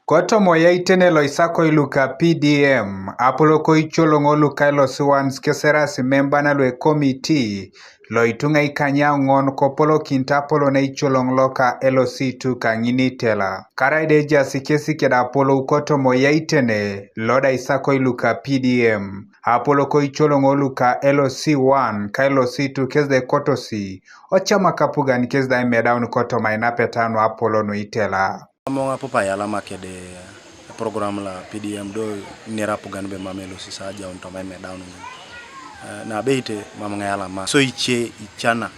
Koto moyaitene loisako iluka PDM apoloko icholongo luka LOC1 keserasi memba na lwe komiti loitunga ikanya ngon kopolo kintapolo na icholong loka LOC2 kangini tela. Karaide jasi kesi keda apolo ukoto moyaitene loda isako iluka PDM apoloko icholongo luka LOC1 ka LOC2 kesde EKOTOSI ochama kapuga ni kesda imedaun koto mainapetano apolo no itela. Monga popa yala makede program la PDM do nera pugan be mamelo sisaja on tomai me down na beite mamanga yala ma so iche ichana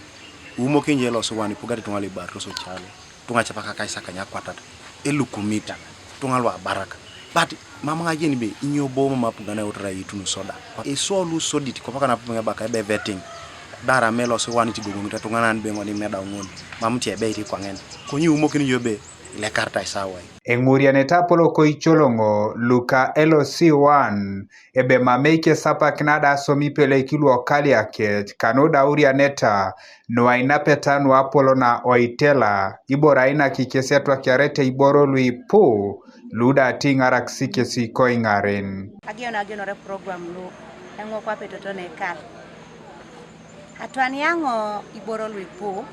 umo kinje lo so wani pugati tungali batro so chale tunga chapaka kaisa kanya kwatata elukumita tungalwa baraka but mamanga jeni be inyo bomo mapugana utra yitunu soda e so lu soditi ko paka na pumanga baka be vetting dara melo so wani tigogumita tungana be ngoni meda ngon mamti e beiti kwangen konyi umo kinje be le karta isawa enguria netapolo ko icholongo luka LOC1 ebe mameke sapa knada somi pele kilu okali yake kanoda uria neta no ainapetano apolo na oitela ibora ina kikesetwa kiarete iboro lui pu luda tingara ksike siko ingaren ageno re program lu engo kwa petotone kal atwani yango iboro lui pu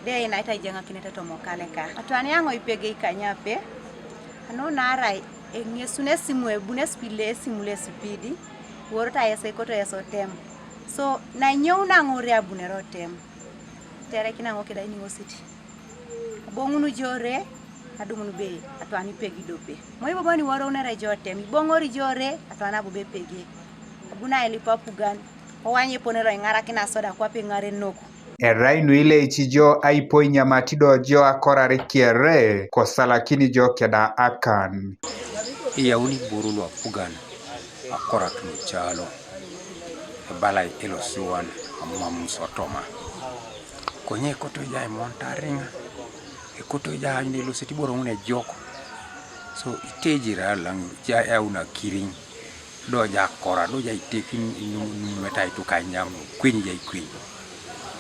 de inaita ijenga kinete tomokale ka atwani yango ipege ikanyape ano narai engesune simwe bune spile simule spidi worota yese koto yeso tem so na nyona ngore abune rotem tere kina ngoke dai ningo city bongunu jore adumunu be atwani pegi dope moyo bani waro unara jotem bongori jore atwana bube pegi abuna elipa pugan owanye ponero ngara kina soda kwa pe ngare noko Erainu ile ichijo aipo inyamatido jo akorare kiere kosalakini jo keda akan. Iya uni burulu apugan akorak ni chalo balai LOC1 amam sotoma. Konye koto jai montaringa koto jai ni LOC boro une joko. So itejira lang jai una kiring do ja kora do jai tekin metai tu kanyam kwini jai kwini.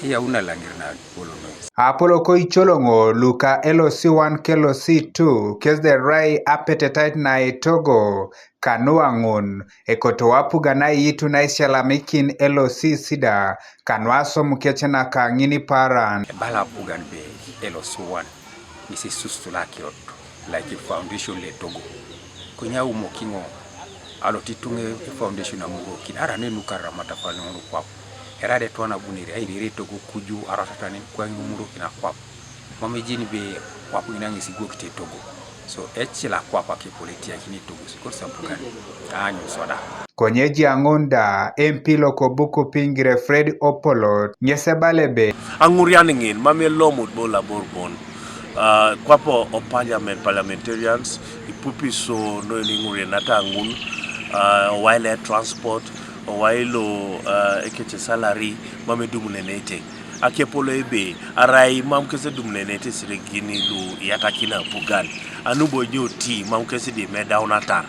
Iya una langirna bolono. Apolo ko icholongo luka LOC1 ke LOC2 kesde rai appetite na etogo kanua ngun ekotowapu ganai yitu na ishalamikin LOC sida kanwaso mkeche na kangini paran. Bala pugan be LOC1 misi sustulaki oto like foundation le togo. Kunya umokingo alotitunge foundation na mugo kinara ne nukara matafali ngu kwapu. Erade tuana buniri ai direto go kuju aratatani kwa ngumuro kina kwap mamejini be kwapu inangi sigo kite togo so echila kwapa ke politia kini togo sikosa bugani anyu soda konyeji angonda MP loko buku pingire Fred Opolo nyesebalebe anguriani ngin mame lomut bola borbon kwapo o parliamentarians ipupi so no nguri nata angun wile transport wailo ekeche salary mame dumlenete akepolo ebe arai mamkese dumlenete siregini lu yatakina pugan anubo nyoti mamkese de medaunatar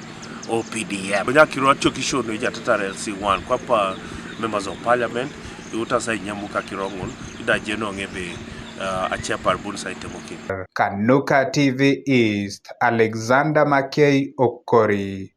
o PDM nyakiro chokisho no jatata LC1 kwapa members of parliament utasa nyamuka kirongon ida jeno ngebe achia parbun saite mokin Kanuka TV East Alexander Makei Okori.